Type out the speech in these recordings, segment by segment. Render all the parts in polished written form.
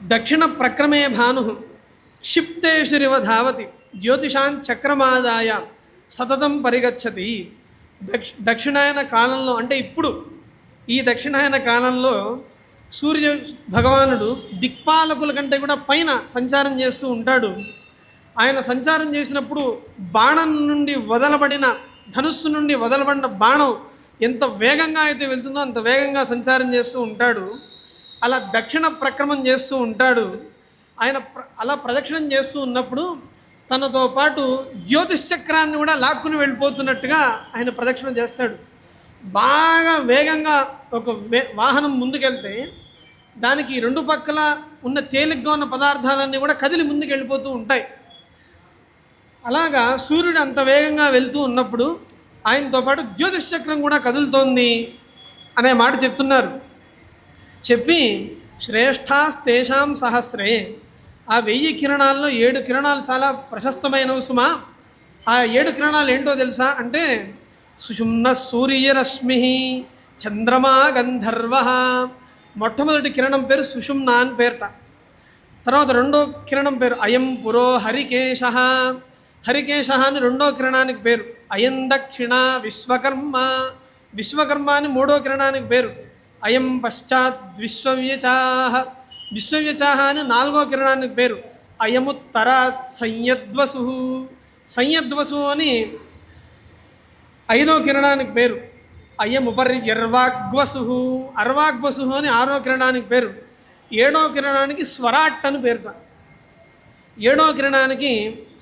దక్షిణ ప్రక్రమే భాను క్షిప్తేషురివ ధావతి జ్యోతిషాన్ చక్రమాదాయ సతతం పరిగచ్చతి. దక్షిణాయన కాలంలో అంటే ఇప్పుడు ఈ దక్షిణాయన కాలంలో సూర్య భగవానుడు దిక్పాలకుల కంటే కూడా పైన సంచారం చేస్తూ ఉంటాడు. ఆయన సంచారం చేసినప్పుడు బాణం నుండి వదలబడిన ధనుస్సు నుండి వదలబడిన బాణం ఎంత వేగంగా అయితే వెళ్తుందో అంత వేగంగా సంచారం చేస్తూ ఉంటాడు. అలా దక్షిణ ప్రక్రమం చేస్తూ ఉంటాడు. ఆయన అలా ప్రదక్షిణం చేస్తూ ఉన్నప్పుడు తనతో పాటు జ్యోతిష్చక్రాన్ని కూడా లాక్కుని వెళ్ళిపోతున్నట్టుగా ఆయన ప్రదక్షిణ చేస్తాడు. బాగా వేగంగా ఒక వాహనం ముందుకెళ్తే దానికి రెండు పక్కల ఉన్న తేలిగ్గా ఉన్న పదార్థాలన్నీ కూడా కదిలి ముందుకు వెళ్ళిపోతూ ఉంటాయి. అలాగా సూర్యుడు అంత వేగంగా వెళ్తూ ఉన్నప్పుడు ఆయనతో పాటు జ్యోతిష్చక్రం కూడా కదులుతోంది అనే మాట చెప్తున్నారు. చెప్పి శ్రేష్ఠాస్తేషాం సహస్రే, ఆ 1000 కిరణాల్లో 7 కిరణాలు చాలా ప్రశస్తమైనవి సుమా. ఆ 7 కిరణాలు ఏంటో తెలుసా అంటే సుషుమ్న సూర్యరశ్మి చంద్రమా గంధర్వ. మొట్టమొదటి కిరణం పేరు సుషుమ్న అని పేరట. తర్వాత రెండో కిరణం పేరు అయం పురో హరికేశ. హరికేశ అని రెండో కిరణానికి పేరు. అయం దక్షిణ విశ్వకర్మ. విశ్వకర్మ అని మూడో కిరణానికి పేరు. అయం పశ్చాత్ విశ్వవ్యచాహ. విశ్వవ్యచాహ అని నాలుగో కిరణానికి పేరు. అయముత్తరాత్ సంయద్వసు. సంయద్వసు అని ఐదో కిరణానికి పేరు. అయముపర్యర్వాగ్వసు. అర్వాగ్వసు అని ఆరో కిరణానికి పేరు. ఏడో కిరణానికి స్వరాట్ అని పేరుట. ఏడో కిరణానికి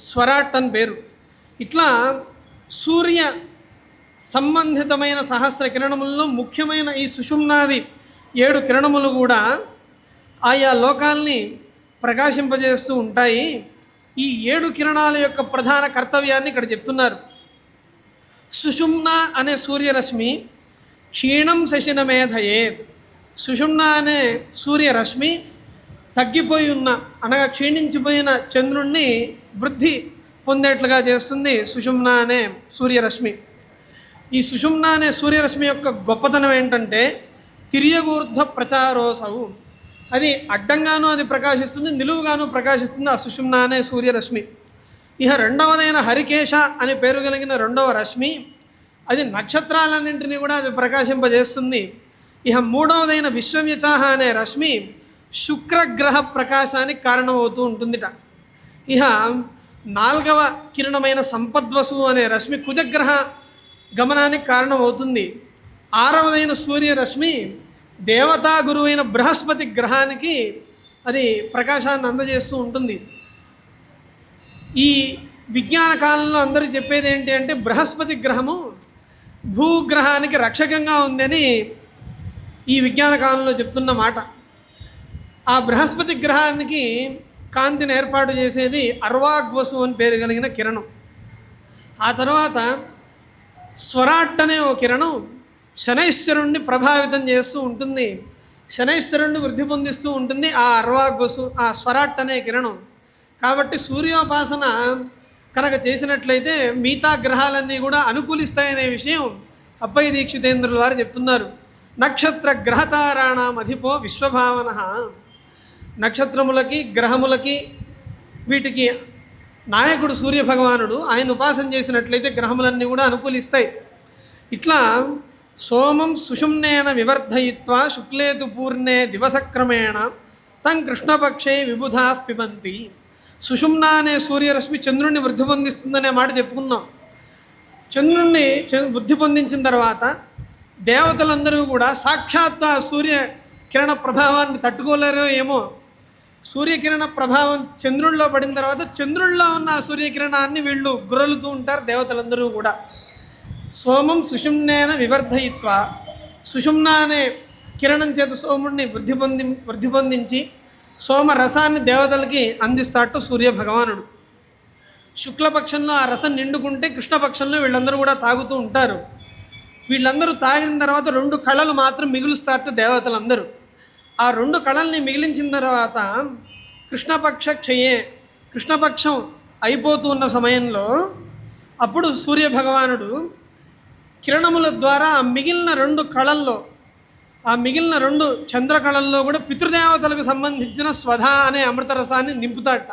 స్వరాట్ అని పేరు. ఇట్లా సూర్య సంబంధితమైన సహస్ర కిరణములలో ముఖ్యమైన ఈ సుషుమ్నాది 7 కిరణములు కూడా ఆయా లోకాల్ని ప్రకాశింపజేస్తూ ఉంటాయి. ఈ 7 కిరణాల యొక్క ప్రధాన కర్తవ్యాన్ని ఇక్కడ చెప్తున్నారు. సుషుమ్న అనే సూర్యరశ్మి క్షీణం శశినమేధయేత్. సుషుమ్న అనే సూర్యరశ్మి తగ్గిపోయి ఉన్న అనగా క్షీణించిపోయిన చంద్రుణ్ణి వృద్ధి పొందేట్లుగా చేస్తుంది సుషుమ్న అనే సూర్యరశ్మి. ఈ సుషుమ్న అనే సూర్యరశ్మి యొక్క గొప్పతనం ఏంటంటే తిర్యగూర్ధ ప్రచారోసవు. అది అడ్డంగానూ అది ప్రకాశిస్తుంది, నిలువుగాను ప్రకాశిస్తుంది ఆ సుషుమ్న అనే సూర్యరశ్మి. ఇక రెండవదైన హరికేశ అని పేరు కలిగిన రెండవ రశ్మి అది నక్షత్రాలన్నింటినీ కూడా అది ప్రకాశింపజేస్తుంది. ఇక మూడవదైన విశ్వవ్యచాహ అనే రశ్మి శుక్రగ్రహ ప్రకాశానికి కారణమవుతూ ఉంటుందిట. ఇక నాలుగవ కిరణమైన సంపద్వసు అనే రశ్మి కుజగ్రహ గమనానికి కారణమవుతుంది. ఆరవదైన సూర్యరశ్మి దేవతా గురువైన బృహస్పతి గ్రహానికి అది ప్రకాశాన్ని అందజేస్తూ ఉంటుంది. ఈ విజ్ఞాన కాలంలో అందరూ చెప్పేది ఏంటి అంటే బృహస్పతి గ్రహము భూగ్రహానికి రక్షకంగా ఉందని ఈ విజ్ఞాన కాలంలో చెప్తున్న మాట. ఆ బృహస్పతి గ్రహానికి కాంతిని ఏర్పాటు చేసేది అర్వాగ్వసు అని పేరు కలిగిన కిరణం. ఆ తర్వాత స్వరాట్ అనే ఓ కిరణం శనైశ్వరుణ్ణి ప్రభావితం చేస్తూ ఉంటుంది, శనైశ్వరుణ్ణి వృద్ధి పొందిస్తూ ఉంటుంది ఆ అర్వాగ్వసు, ఆ స్వరాట్ అనే కిరణం. కాబట్టి సూర్యోపాసన కనుక చేసినట్లయితే మిగతా గ్రహాలన్నీ కూడా అనుకూలిస్తాయనే విషయం అప్పయ్య దీక్షితేంద్రుల వారు చెప్తున్నారు. నక్షత్ర గ్రహతారాణం అధిపో విశ్వభావన. నక్షత్రములకి గ్రహములకి వీటికి నాయకుడు సూర్యభగవానుడు. ఆయన ఉపాసన చేసినట్లయితే గ్రహములన్నీ కూడా అనుకూలిస్తాయి. ఇట్లా సోమం సుషుమ్నేన వివర్ధయిత్వా శుక్లేతు పూర్ణే దివసక్రమేణ తం కృష్ణపక్షే విబుధా పిబంతి. సుషుమ్న అనే సూర్యరశ్మి చంద్రుణ్ణి వృద్ధి పొందిస్తుందనే మాట చెప్పుకున్నాం. చంద్రుణ్ణి వృద్ధి పొందించిన తర్వాత దేవతలందరూ కూడా సాక్షాత్ సూర్యకిరణ ప్రభావాన్ని తట్టుకోలేరో ఏమో, సూర్యకిరణ ప్రభావం చంద్రుల్లో పడిన తర్వాత చంద్రుల్లో ఉన్న సూర్యకిరణాన్ని వీళ్ళు గుర్రలుతూ ఉంటారు దేవతలందరూ కూడా. సోమం సుషుమ్నేన వివర్ధయిత్వ. సుషుమ్న అనే కిరణం చేత సోముడిని వృద్ధి పొందించి సోమరసాన్ని దేవతలకి అందిస్తాడు సూర్యభగవానుడు. శుక్లపక్షంలో ఆ రసం నిండుకుంటే కృష్ణపక్షంలో వీళ్ళందరూ కూడా తాగుతూ ఉంటారు. వీళ్ళందరూ తాగిన తర్వాత 2 కళలు మాత్రం మిగులుస్తారట దేవతలందరూ. ఆ 2 కళల్ని మిగిలించిన తర్వాత కృష్ణపక్ష క్షయే, కృష్ణపక్షం అయిపోతూ ఉన్న సమయంలో అప్పుడు సూర్యభగవానుడు కిరణముల ద్వారా మిగిలిన 2 కళల్లో ఆ మిగిలిన 2 చంద్రకళల్లో కూడా పితృదేవతలకు సంబంధించిన స్వధ అనే అమృతరసాన్ని నింపుతాడట.